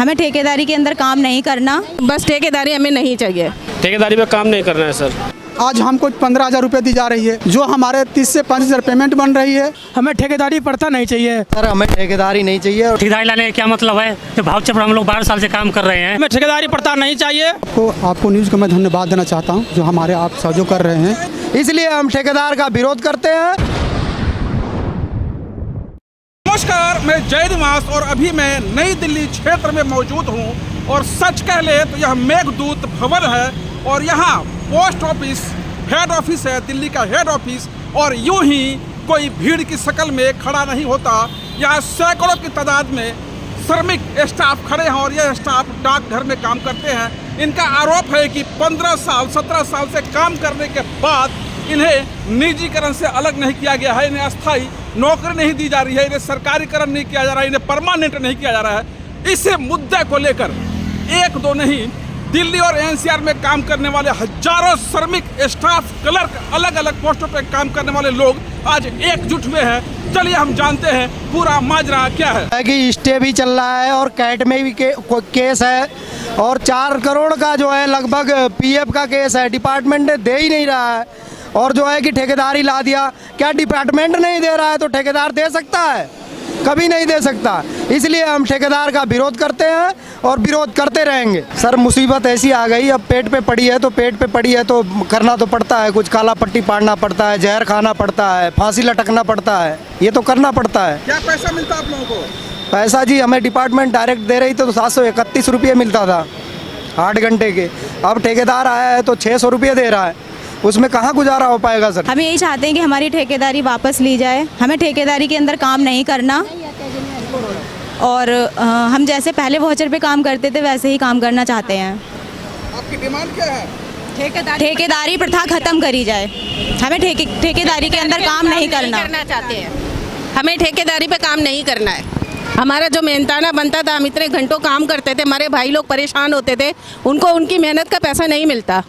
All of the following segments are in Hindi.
हमें ठेकेदारी के अंदर काम नहीं करना, बस ठेकेदारी हमें नहीं चाहिए। ठेकेदारी पे काम नहीं करना है सर। आज हमको 15,000 रुपये दी जा रही है, जो हमारे 30 से 35,000 पेमेंट बन रही है। हमें ठेकेदारी पड़ता नहीं चाहिए सर, हमें ठेकेदारी नहीं चाहिए। ठेकेदारी लाने का क्या मतलब है? जो भावचर पर हम लोग 12 साल से काम कर रहे हैं। हमें ठेकेदारी पड़ता नहीं चाहिए। आपको न्यूज़ को मैं धन्यवाद देना चाहता हूँ जो हमारे आप सहयोग कर रहे हैं, इसलिए हम ठेकेदार का विरोध करते हैं। नमस्कार, मैं जय निवास और अभी मैं नई दिल्ली क्षेत्र में मौजूद हूँ और सच कह ले तो यह मेघदूत भवन है और यहाँ पोस्ट ऑफिस हेड ऑफिस है, दिल्ली का हेड ऑफिस। और यूं ही कोई भीड़ की शक्ल में खड़ा नहीं होता, यहाँ सैकड़ों की तादाद में श्रमिक स्टाफ खड़े हैं और यह स्टाफ डाकघर में काम करते हैं। इनका आरोप है कि 15 साल 17 साल से काम करने के बाद इन्हें निजीकरण से अलग नहीं किया गया है, इन्हें अस्थायी नौकरी नहीं दी जा रही है, इन्हें सरकारीकरण नहीं किया जा रहा है, इन्हें परमानेंट नहीं किया जा रहा है। इस मुद्दे को लेकर एक दो नहीं, दिल्ली और एनसीआर में काम करने वाले हजारों श्रमिक स्टाफ क्लर्क अलग अलग पोस्टों पर काम करने वाले लोग आज एकजुट हुए हैं। चलिए हम जानते हैं पूरा माजरा क्या है। कि स्टे भी चल रहा है और कैट में भी केस है और 4 करोड़ का जो है लगभग पीएफ का केस है। डिपार्टमेंट दे ही नहीं रहा है और जो है कि ठेकेदारी ला दिया। क्या डिपार्टमेंट नहीं दे रहा है तो ठेकेदार दे सकता है? कभी नहीं दे सकता। इसलिए हम ठेकेदार का विरोध करते हैं और विरोध करते रहेंगे। सर, मुसीबत ऐसी आ गई, अब पेट पे पड़ी है तो पेट पे पड़ी है तो करना तो पड़ता है। कुछ काला पट्टी पाड़ना पड़ता है, जहर खाना पड़ता है, फांसी लटकना पड़ता है, ये तो करना पड़ता है। क्या पैसा मिलता आप लोगों को? पैसा जी हमें डिपार्टमेंट डायरेक्ट दे रही तो 731 रुपये मिलता था 8 घंटे के। अब ठेकेदार आया है तो 600 रुपये दे रहा है, उसमें कहाँ गुजारा हो पाएगा सर? हम यही चाहते हैं कि हमारी ठेकेदारी वापस ली जाए। हमें ठेकेदारी के अंदर काम नहीं करना और हम जैसे पहले वाउचर पे काम करते थे वैसे ही काम करना चाहते हैं। आपकी डिमांड क्या है? ठेकेदारी प्रथा खत्म करी जाए। हमें ठेकेदारी के अंदर काम नहीं करना चाहते हैं। हमें ठेकेदारी पे काम नहीं करना है। हमारा जो मेहनताना बनता था, हम इतने घंटों काम करते थे, हमारे भाई लोग परेशान होते थे, उनको उनकी मेहनत का पैसा नहीं मिलता।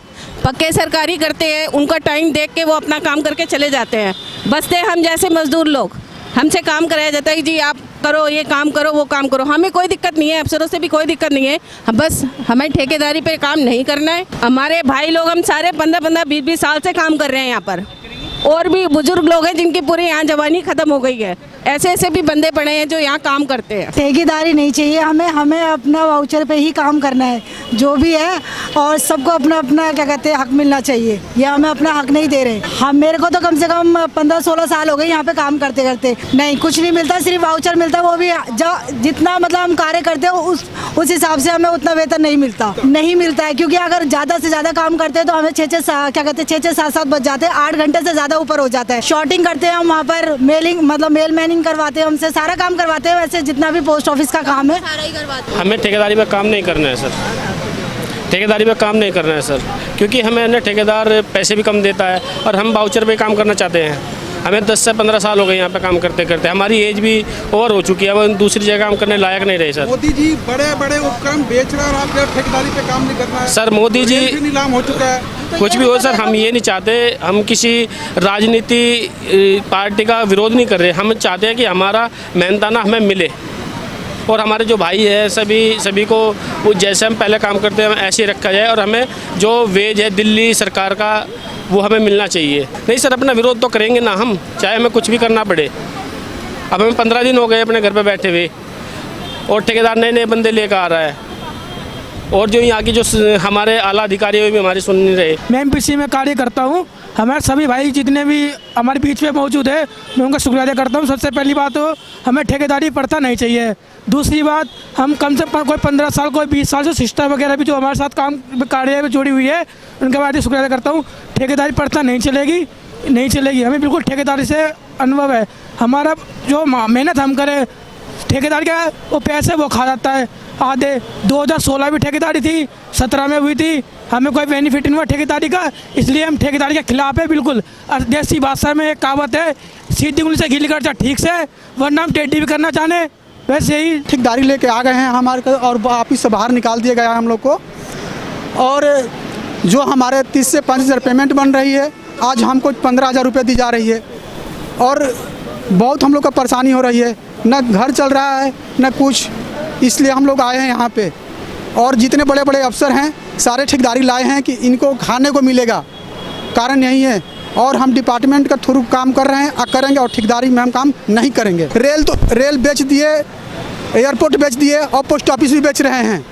पक्के सरकारी करते हैं, उनका टाइम देख के वो अपना काम करके चले जाते हैं। बसते हम जैसे मजदूर लोग, हमसे काम कराया जाता है कि जी आप करो, ये काम करो, वो काम करो। हमें कोई दिक्कत नहीं है, अफसरों से भी कोई दिक्कत नहीं है, बस हमें ठेकेदारी पे काम नहीं करना है। हमारे भाई लोग, हम सारे 15-15, 20-20 साल से काम कर रहे हैं यहाँ पर। और भी बुजुर्ग लोग हैं जिनकी पूरी यहाँ जवानी ख़त्म हो गई है। ऐसे ऐसे भी बंदे पड़े हैं जो यहाँ काम करते हैं। ठेकेदारी नहीं चाहिए हमें अपना वाउचर पे ही काम करना है जो भी है, और सबको अपना अपना क्या कहते हैं हक मिलना चाहिए। ये हमें अपना हक नहीं दे रहे। हम मेरे को तो कम से कम 15-16 साल हो गए यहाँ पे काम करते करते, नहीं कुछ नहीं मिलता, सिर्फ वाउचर मिलता है। वो भी जितना मतलब हम कार्य करते हैं उस हिसाब से हमें उतना वेतन नहीं मिलता है, क्योंकि अगर ज़्यादा से ज़्यादा काम करते हैं तो हमें 6-6 7-7 बज जाते हैं, 8 घंटे से ज़्यादा ऊपर हो जाता है। शॉर्टिंग करते हैं हम वहाँ पर, मेलिंग मतलब मेल करवाते हैं, हमसे सारा काम करवाते हैं। वैसे जितना भी पोस्ट ऑफिस का काम है सारा ही करवाते हैं। हमें ठेकेदारी पे काम नहीं करना है सर। ठेकेदारी पे काम नहीं करना है सर, क्योंकि हमें ना ठेकेदार पैसे भी कम देता है और हम वाउचर पे काम करना चाहते हैं। हमें 10 से 15 साल हो गए यहाँ पे काम करते करते, हमारी एज भी ओवर हो चुकी है, अब दूसरी जगह काम करने लायक नहीं रहे सर। मोदी जी बड़े बड़े उपक्रम बेच रहे हैं और आप ठेकेदारी पे काम नहीं करना है सर। मोदी जी नीलाम हो चुका है। कुछ भी हो सर, हम ये नहीं चाहते, हम किसी राजनीति पार्टी का विरोध नहीं कर रहे। हम चाहते हैं कि हमारा मेहनताना हमें मिले और हमारे जो भाई है सभी को वो जैसे हम पहले काम करते हैं ऐसे ही रखा जाए और हमें जो वेज है दिल्ली सरकार का वो हमें मिलना चाहिए। नहीं सर, अपना विरोध तो करेंगे ना हम, चाहे हमें कुछ भी करना पड़े। अब हमें 15 दिन हो गए अपने घर पे बैठे हुए और ठेकेदार नए बंदे लेकर आ रहा है और जो यहाँ की जो हमारे आला अधिकारी है वो भी हमारी सुन नहीं रहे। मैं एमपीसी में कार्य करता हूँ। हमारे सभी भाई जितने भी हमारे बीच में मौजूद है मैं उनका शुक्रिया अदा करता हूँ। सबसे पहली बात तो हमें ठेकेदारी प्रथा नहीं चाहिए। दूसरी बात, हम कम से कम कोई 15 साल कोई 20 साल से सिस्टर वगैरह भी जो हमारे साथ काम कार्य में जुड़ी हुई है उनके बाद ही शुक्रिया अदा करता हूँ। ठेकेदारी प्रथा नहीं चलेगी। हमें बिल्कुल ठेकेदारी से अनुभव है। हमारा जो मेहनत हम करें, ठेकेदार क्या वो पैसे वो खा जाता है आधे। 2016 भी ठेकेदारी थी, 17 में हुई थी, हमें कोई बेनिफिट नहीं हुआ ठेकेदारी का, इसलिए हम ठेकेदारी के खिलाफ है बिल्कुल। और देसी भाषा में एक कहावत है, सीधी उंगली से गिली कर जा ठीक से, वरना हम टेढ़ी भी करना चाहने वैसे ही। ठेकेदारी लेके आ गए हैं हमारे को और ऑफिस से बाहर निकाल दिया गया है हम लोग को। और जो हमारे 30 से 35,000 पेमेंट बन रही है, आज हमको 15,000 रुपये दी जा रही है और बहुत हम लोग को परेशानी हो रही है। न घर चल रहा है न कुछ, इसलिए हम लोग आए हैं यहाँ पे। और जितने बड़े बड़े अफसर हैं सारे ठेकेदारी लाए हैं कि इनको खाने को मिलेगा, कारण यही है। और हम डिपार्टमेंट का थ्रू काम कर रहे हैं करेंगे, और ठेकेदारी में हम काम नहीं करेंगे। रेल बेच दिए, एयरपोर्ट बेच दिए और पोस्ट ऑफिस भी बेच रहे हैं।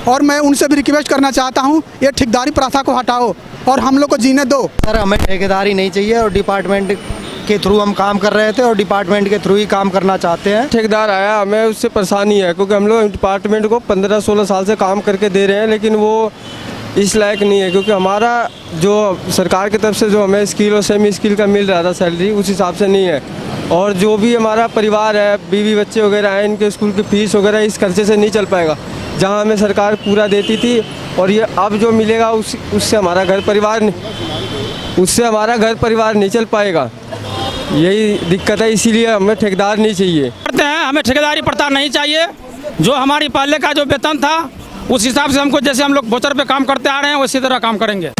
और मैं उनसे भी रिक्वेस्ट करना चाहता हूँ ये ठेकेदारी प्रथा को हटाओ और हम लोग को जीने दो। सर हमें ठेकेदारी नहीं चाहिए और डिपार्टमेंट के थ्रू हम काम कर रहे थे और डिपार्टमेंट के थ्रू ही काम करना चाहते हैं। ठेकेदार आया, हमें उससे परेशानी है क्योंकि हम लोग डिपार्टमेंट को 15-16 साल से काम करके दे रहे हैं, लेकिन वो इस लायक नहीं है क्योंकि हमारा जो सरकार की तरफ से जो हमें स्किल और सेमी स्किल का मिल रहा था सैलरी, उस हिसाब से नहीं है। और जो भी हमारा परिवार है, बीवी बच्चे वगैरह हैं, इनके स्कूल की फीस वगैरह इस खर्चे से नहीं चल पाएगा जहां हमें सरकार पूरा देती थी। और ये अब जो मिलेगा उससे हमारा घर परिवार नहीं चल पाएगा। यही दिक्कत है, इसीलिए हमें ठेकेदार नहीं चाहिए। करते हैं, हमें ठेकेदारी प्रथा नहीं चाहिए। जो हमारी पहले का जो वेतन था उस हिसाब से हमको, जैसे हम लोग बोचर पे काम करते आ रहे हैं उसी तरह काम करेंगे।